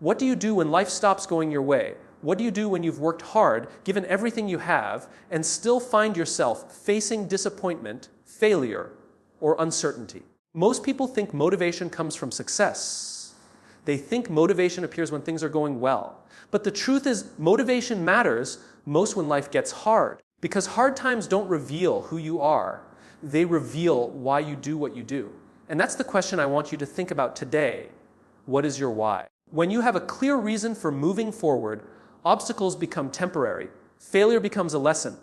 What do you do when life stops going your way? What do you do when you've worked hard, given everything you have, and still find yourself facing disappointment, failure, or uncertainty? Most people think motivation comes from success. They think motivation appears when things are going well. But the truth is, motivation matters most when life gets hard. Because hard times don't reveal who you are. They reveal why you do what you do. And that's the question I want you to think about today. What is your why? When you have a clear reason for moving forward, obstacles become temporary. Failure becomes a lesson.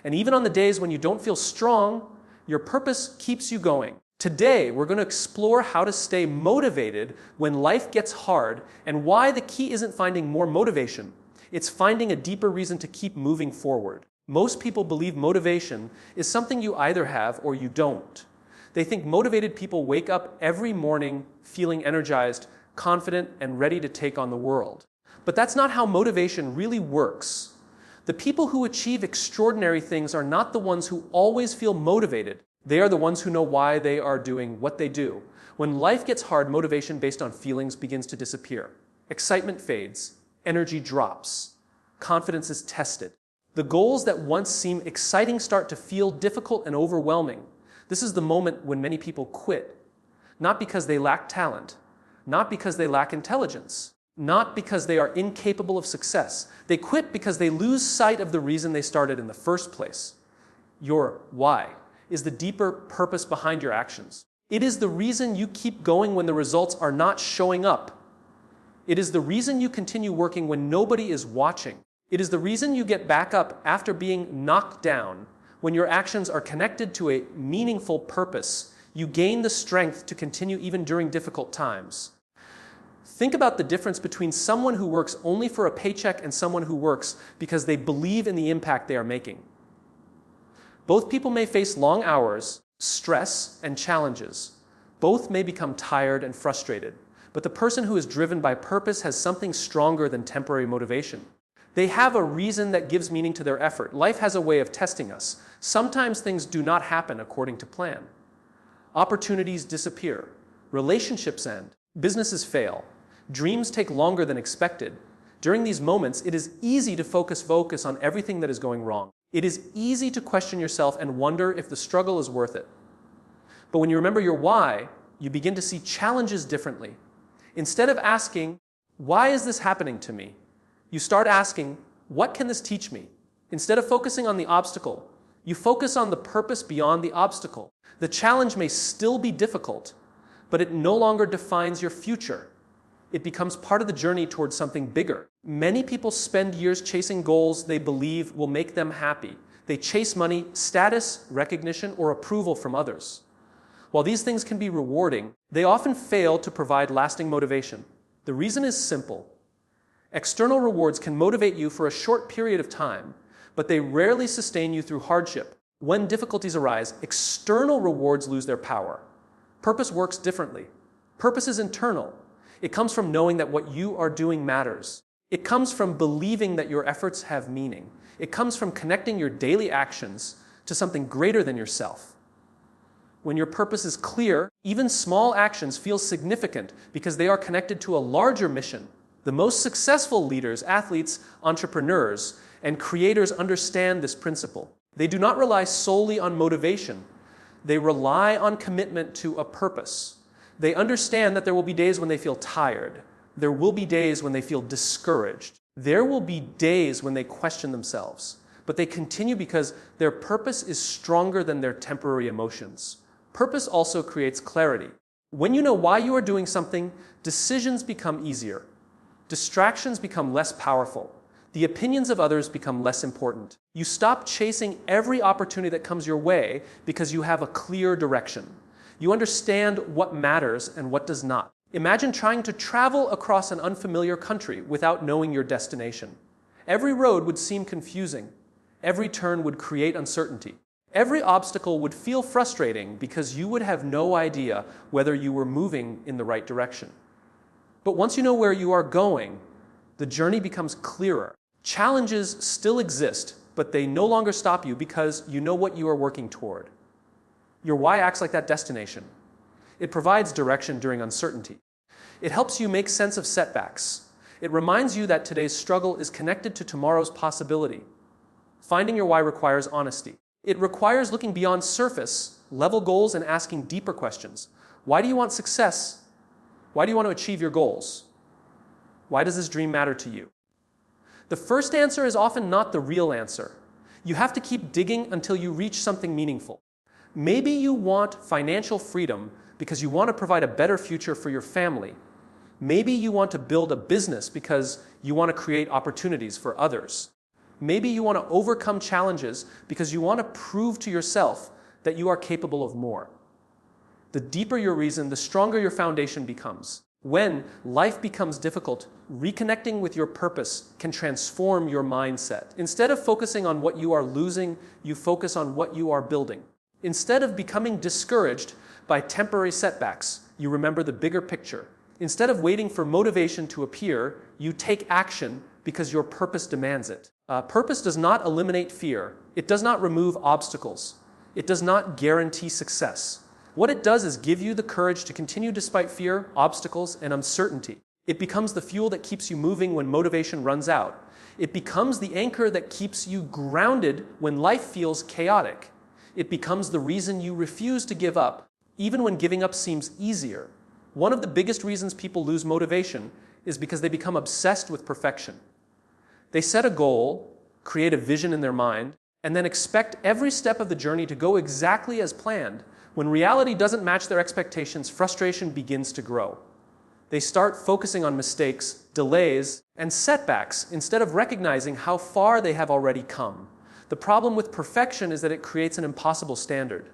And even on the days when you don't feel strong, your purpose keeps you going. Today, we're going to explore how to stay motivated when life gets hard and why the key isn't finding more motivation. It's finding a deeper reason to keep moving forward. Most people believe motivation is something you either have or you don't. They think motivated people wake up every morning feeling energized, confident, and ready to take on the world. But that's not how motivation really works. The people who achieve extraordinary things are not the ones who always feel motivated. They are the ones who know why they are doing what they do. When life gets hard, motivation based on feelings begins to disappear. Excitement fades. Energy drops. Confidence is tested. The goals that once seemed exciting start to feel difficult and overwhelming. This is the moment when many people quit. Not because they lack talent. Not because they lack intelligence. Not because they are incapable of success. They quit because they lose sight of the reason they started in the first place. Your why is the deeper purpose behind your actions. It is the reason you keep going when the results are not showing up. It is the reason you continue working when nobody is watching. It is the reason you get back up after being knocked down. When your actions are connected to a meaningful purpose, you gain the strength to continue even during difficult times. Think about the difference between someone who works only for a paycheck and someone who works because they believe in the impact they are making. Both people may face long hours, stress, and challenges. Both may become tired and frustrated. But the person who is driven by purpose has something stronger than temporary motivation. They have a reason that gives meaning to their effort. Life has a way of testing us. Sometimes things do not happen according to plan. Opportunities disappear. Relationships end. Businesses fail. Dreams take longer than expected. During these moments, it is easy to focus on everything that is going wrong. It is easy to question yourself and wonder if the struggle is worth it. But when you remember your why, you begin to see challenges differently. Instead of asking, why is this happening to me? You start asking, what can this teach me? Instead of focusing on the obstacle, you focus on the purpose beyond the obstacle. The challenge may still be difficult, but it no longer defines your future. It becomes part of the journey towards something bigger. Many people spend years chasing goals they believe will make them happy. They chase money, status, recognition, or approval from others. While these things can be rewarding, they often fail to provide lasting motivation. The reason is simple. External rewards can motivate you for a short period of time, but they rarely sustain you through hardship. When difficulties arise, external rewards lose their power. Purpose works differently. Purpose is internal. It comes from knowing that what you are doing matters. It comes from believing that your efforts have meaning. It comes from connecting your daily actions to something greater than yourself. When your purpose is clear, even small actions feel significant because they are connected to a larger mission. The most successful leaders, athletes, entrepreneurs, and creators understand this principle. They do not rely solely on motivation. They rely on commitment to a purpose. They understand that there will be days when they feel tired. There will be days when they feel discouraged. There will be days when they question themselves. But they continue because their purpose is stronger than their temporary emotions. Purpose also creates clarity. When you know why you are doing something, decisions become easier. Distractions become less powerful. The opinions of others become less important. You stop chasing every opportunity that comes your way because you have a clear direction. You understand what matters and what does not. Imagine trying to travel across an unfamiliar country without knowing your destination. Every road would seem confusing. Every turn would create uncertainty. Every obstacle would feel frustrating because you would have no idea whether you were moving in the right direction. But once you know where you are going, the journey becomes clearer. Challenges still exist, but they no longer stop you because you know what you are working toward. Your why acts like that destination. It provides direction during uncertainty. It helps you make sense of setbacks. It reminds you that today's struggle is connected to tomorrow's possibility. Finding your why requires honesty. It requires looking beyond surface level goals and asking deeper questions. Why do you want success? Why do you want to achieve your goals? Why does this dream matter to you? The first answer is often not the real answer. You have to keep digging until you reach something meaningful. Maybe you want financial freedom because you want to provide a better future for your family. Maybe you want to build a business because you want to create opportunities for others. Maybe you want to overcome challenges because you want to prove to yourself that you are capable of more. The deeper your reason, the stronger your foundation becomes. When life becomes difficult, reconnecting with your purpose can transform your mindset. Instead of focusing on what you are losing, you focus on what you are building. Instead of becoming discouraged by temporary setbacks, you remember the bigger picture. Instead of waiting for motivation to appear, you take action because your purpose demands it. Purpose does not eliminate fear. It does not remove obstacles. It does not guarantee success. What it does is give you the courage to continue despite fear, obstacles, and uncertainty. It becomes the fuel that keeps you moving when motivation runs out. It becomes the anchor that keeps you grounded when life feels chaotic. It becomes the reason you refuse to give up, even when giving up seems easier. One of the biggest reasons people lose motivation is because they become obsessed with perfection. They set a goal, create a vision in their mind, and then expect every step of the journey to go exactly as planned. When reality doesn't match their expectations, frustration begins to grow. They start focusing on mistakes, delays, and setbacks instead of recognizing how far they have already come. The problem with perfection is that it creates an impossible standard.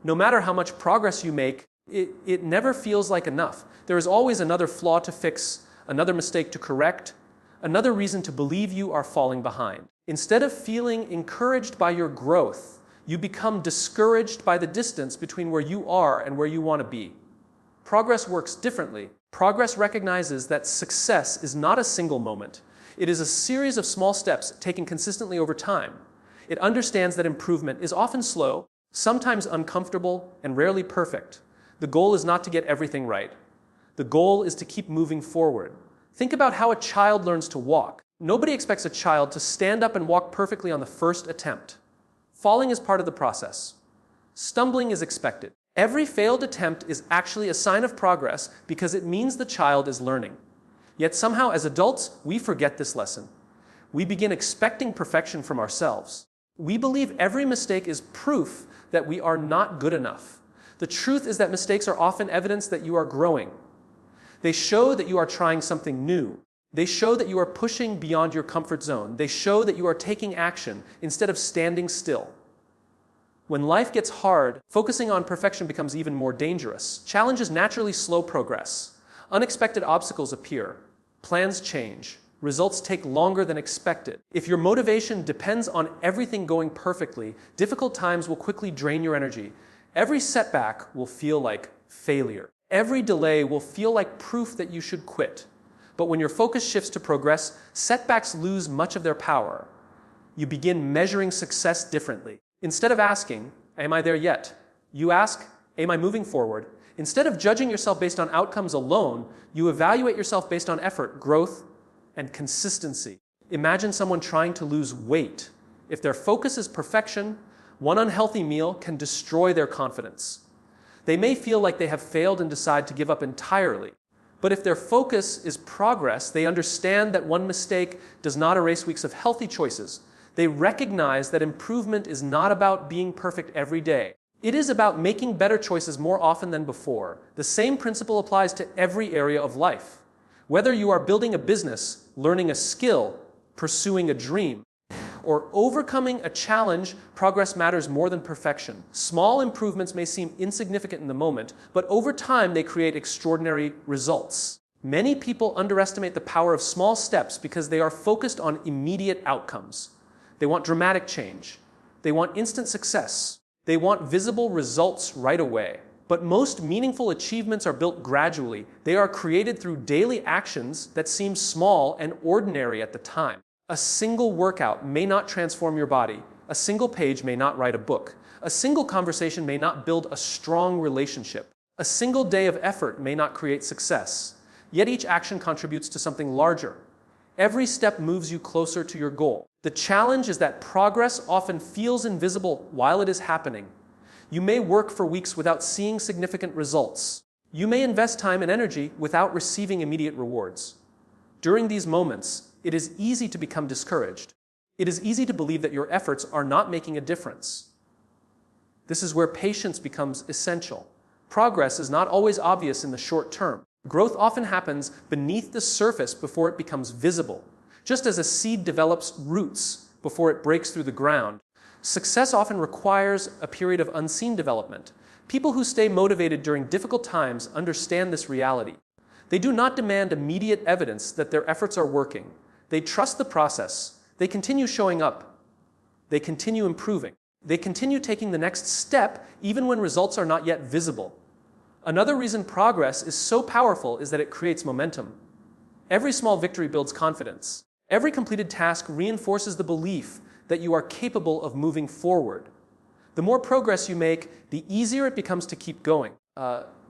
No matter how much progress you make, it never feels like enough. There is always another flaw to fix, another mistake to correct, another reason to believe you are falling behind. Instead of feeling encouraged by your growth, you become discouraged by the distance between where you are and where you want to be. Progress works differently. Progress recognizes that success is not a single moment. It is a series of small steps taken consistently over time. It understands that improvement is often slow, sometimes uncomfortable, and rarely perfect. The goal is not to get everything right. The goal is to keep moving forward. Think about how a child learns to walk. Nobody expects a child to stand up and walk perfectly on the first attempt. Falling is part of the process. Stumbling is expected. Every failed attempt is actually a sign of progress because it means the child is learning. Yet somehow as adults, we forget this lesson. We begin expecting perfection from ourselves. We believe every mistake is proof that we are not good enough. The truth is that mistakes are often evidence that you are growing. They show that you are trying something new. They show that you are pushing beyond your comfort zone. They show that you are taking action instead of standing still. When life gets hard, focusing on perfection becomes even more dangerous. Challenges naturally slow progress. Unexpected obstacles appear. Plans change. Results take longer than expected. If your motivation depends on everything going perfectly, difficult times will quickly drain your energy. Every setback will feel like failure. Every delay will feel like proof that you should quit. But when your focus shifts to progress, setbacks lose much of their power. You begin measuring success differently. Instead of asking, "Am I there yet?" you ask, "Am I moving forward?" Instead of judging yourself based on outcomes alone, you evaluate yourself based on effort, growth, and consistency. Imagine someone trying to lose weight. If their focus is perfection, one unhealthy meal can destroy their confidence. They may feel like they have failed and decide to give up entirely. But if their focus is progress, they understand that one mistake does not erase weeks of healthy choices. They recognize that improvement is not about being perfect every day. It is about making better choices more often than before. The same principle applies to every area of life. Whether you are building a business, learning a skill, pursuing a dream, or overcoming a challenge, progress matters more than perfection. Small improvements may seem insignificant in the moment, but over time they create extraordinary results. Many people underestimate the power of small steps because they are focused on immediate outcomes. They want dramatic change. They want instant success. They want visible results right away. But most meaningful achievements are built gradually. They are created through daily actions that seem small and ordinary at the time. A single workout may not transform your body. A single page may not write a book. A single conversation may not build a strong relationship. A single day of effort may not create success. Yet each action contributes to something larger. Every step moves you closer to your goal. The challenge is that progress often feels invisible while it is happening. You may work for weeks without seeing significant results. You may invest time and energy without receiving immediate rewards. During these moments, it is easy to become discouraged. It is easy to believe that your efforts are not making a difference. This is where patience becomes essential. Progress is not always obvious in the short term. Growth often happens beneath the surface before it becomes visible. Just as a seed develops roots before it breaks through the ground, success often requires a period of unseen development. People who stay motivated during difficult times understand this reality. They do not demand immediate evidence that their efforts are working. They trust the process. They continue showing up. They continue improving. They continue taking the next step even when results are not yet visible. Another reason progress is so powerful is that it creates momentum. Every small victory builds confidence. Every completed task reinforces the belief that you are capable of moving forward. The more progress you make, the easier it becomes to keep going.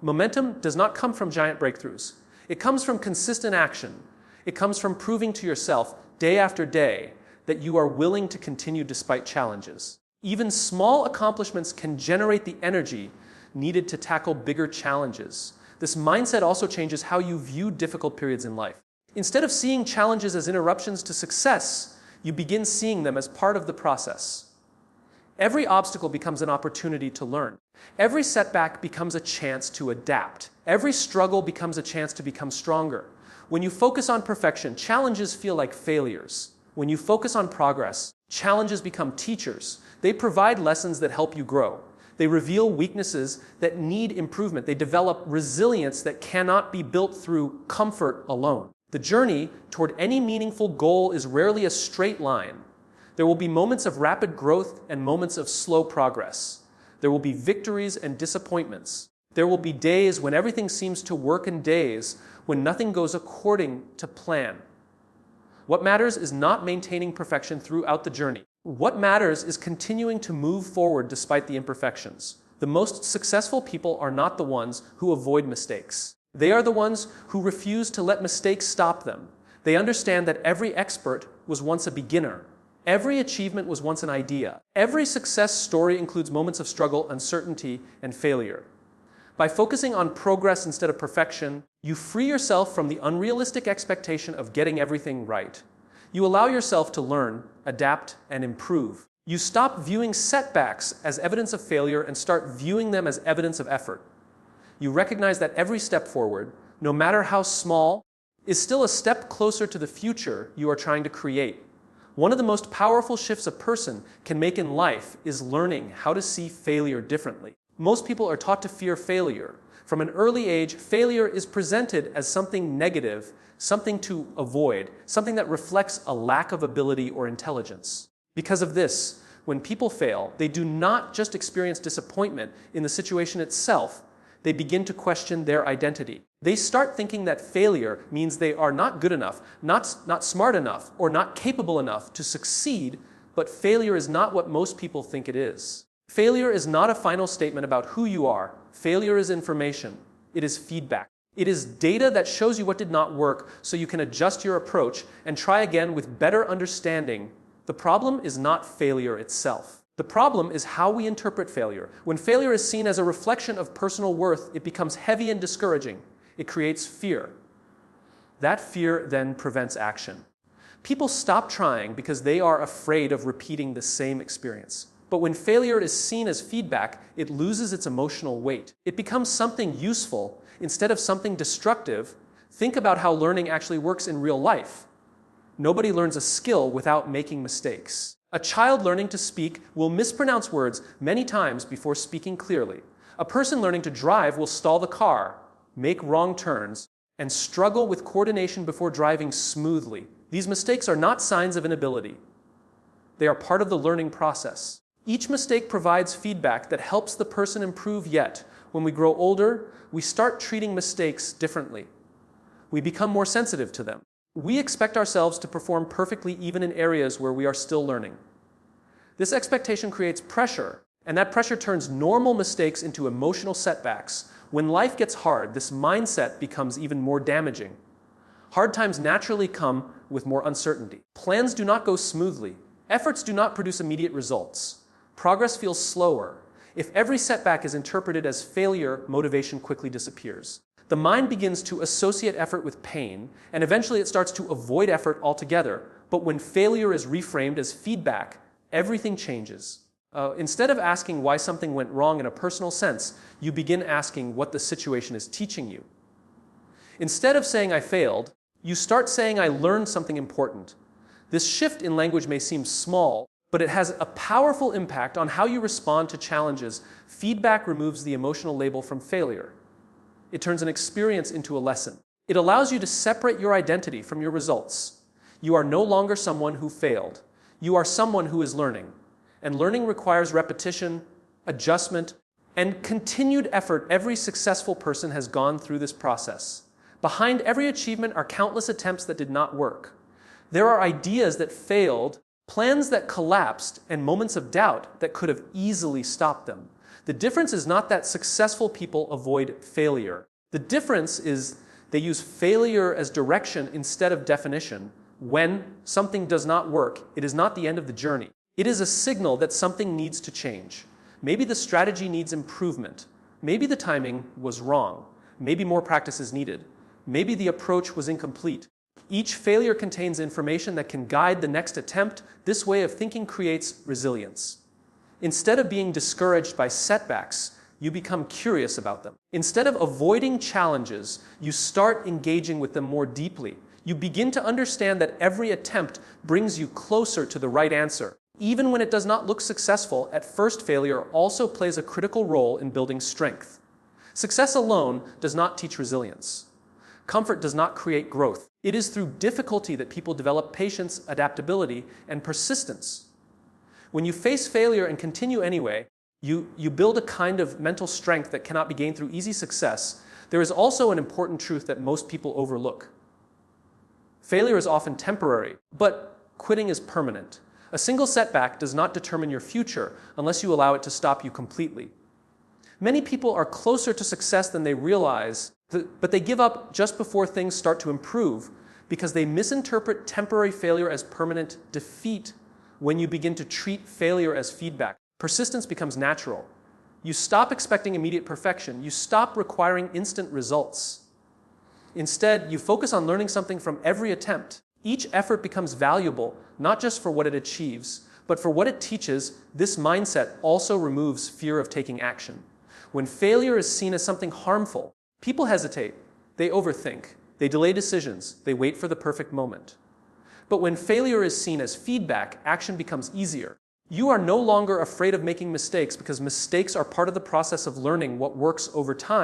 Momentum does not come from giant breakthroughs. It comes from consistent action. It comes from proving to yourself day after day that you are willing to continue despite challenges. Even small accomplishments can generate the energy needed to tackle bigger challenges. This mindset also changes how you view difficult periods in life. Instead of seeing challenges as interruptions to success, you begin seeing them as part of the process. Every obstacle becomes an opportunity to learn. Every setback becomes a chance to adapt. Every struggle becomes a chance to become stronger. When you focus on perfection, challenges feel like failures. When you focus on progress, challenges become teachers. They provide lessons that help you grow. They reveal weaknesses that need improvement. They develop resilience that cannot be built through comfort alone. The journey toward any meaningful goal is rarely a straight line. There will be moments of rapid growth and moments of slow progress. There will be victories and disappointments. There will be days when everything seems to work and days when nothing goes according to plan. What matters is not maintaining perfection throughout the journey. What matters is continuing to move forward despite the imperfections. The most successful people are not the ones who avoid mistakes. They are the ones who refuse to let mistakes stop them. They understand that every expert was once a beginner. Every achievement was once an idea. Every success story includes moments of struggle, uncertainty, and failure. By focusing on progress instead of perfection, you free yourself from the unrealistic expectation of getting everything right. You allow yourself to learn, adapt, and improve. You stop viewing setbacks as evidence of failure and start viewing them as evidence of effort. You recognize that every step forward, no matter how small, is still a step closer to the future you are trying to create. One of the most powerful shifts a person can make in life is learning how to see failure differently. Most people are taught to fear failure. From an early age, failure is presented as something negative, something to avoid, something that reflects a lack of ability or intelligence. Because of this, when people fail, they do not just experience disappointment in the situation itself, they begin to question their identity. They start thinking that failure means they are not good enough, not smart enough, or not capable enough to succeed, but failure is not what most people think it is. Failure is not a final statement about who you are. Failure is information. It is feedback. It is data that shows you what did not work so you can adjust your approach and try again with better understanding. The problem is not failure itself. The problem is how we interpret failure. When failure is seen as a reflection of personal worth, it becomes heavy and discouraging. It creates fear. That fear then prevents action. People stop trying because they are afraid of repeating the same experience. But when failure is seen as feedback, it loses its emotional weight. It becomes something useful instead of something destructive. Think about how learning actually works in real life. Nobody learns a skill without making mistakes. A child learning to speak will mispronounce words many times before speaking clearly. A person learning to drive will stall the car, make wrong turns, and struggle with coordination before driving smoothly. These mistakes are not signs of inability. They are part of the learning process. Each mistake provides feedback that helps the person improve, yet when we grow older, we start treating mistakes differently. We become more sensitive to them. We expect ourselves to perform perfectly even in areas where we are still learning. This expectation creates pressure, and that pressure turns normal mistakes into emotional setbacks. When life gets hard, this mindset becomes even more damaging. Hard times naturally come with more uncertainty. Plans do not go smoothly. Efforts do not produce immediate results. Progress feels slower. If every setback is interpreted as failure, motivation quickly disappears. The mind begins to associate effort with pain, and eventually it starts to avoid effort altogether. But when failure is reframed as feedback, everything changes. Instead of asking why something went wrong in a personal sense, you begin asking what the situation is teaching you. Instead of saying I failed, you start saying I learned something important. This shift in language may seem small, but it has a powerful impact on how you respond to challenges. Feedback removes the emotional label from failure. It turns an experience into a lesson. It allows you to separate your identity from your results. You are no longer someone who failed. You are someone who is learning. And learning requires repetition, adjustment, and continued effort. Every successful person has gone through this process. Behind every achievement are countless attempts that did not work. There are ideas that failed, plans that collapsed, and moments of doubt that could have easily stopped them. The difference is not that successful people avoid failure. The difference is they use failure as direction instead of definition. When something does not work, it is not the end of the journey. It is a signal that something needs to change. Maybe the strategy needs improvement. Maybe the timing was wrong. Maybe more practice is needed. Maybe the approach was incomplete. Each failure contains information that can guide the next attempt. This way of thinking creates resilience. Instead of being discouraged by setbacks, you become curious about them. Instead of avoiding challenges, you start engaging with them more deeply. You begin to understand that every attempt brings you closer to the right answer. Even when it does not look successful, at first failure also plays a critical role in building strength. Success alone does not teach resilience. Comfort does not create growth. It is through difficulty that people develop patience, adaptability, and persistence. When you face failure and continue anyway, you build a kind of mental strength that cannot be gained through easy success. There is also an important truth that most people overlook. Failure is often temporary, but quitting is permanent. A single setback does not determine your future unless you allow it to stop you completely. Many people are closer to success than they realize, but they give up just before things start to improve because they misinterpret temporary failure as permanent defeat. When you begin to treat failure as feedback, persistence becomes natural. You stop expecting immediate perfection. You stop requiring instant results. Instead, you focus on learning something from every attempt. Each effort becomes valuable, not just for what it achieves, but for what it teaches. This mindset also removes fear of taking action. When failure is seen as something harmful, people hesitate, they overthink, they delay decisions, they wait for the perfect moment. But when failure is seen as feedback, action becomes easier. You are no longer afraid of making mistakes because mistakes are part of the process of learning what works over time.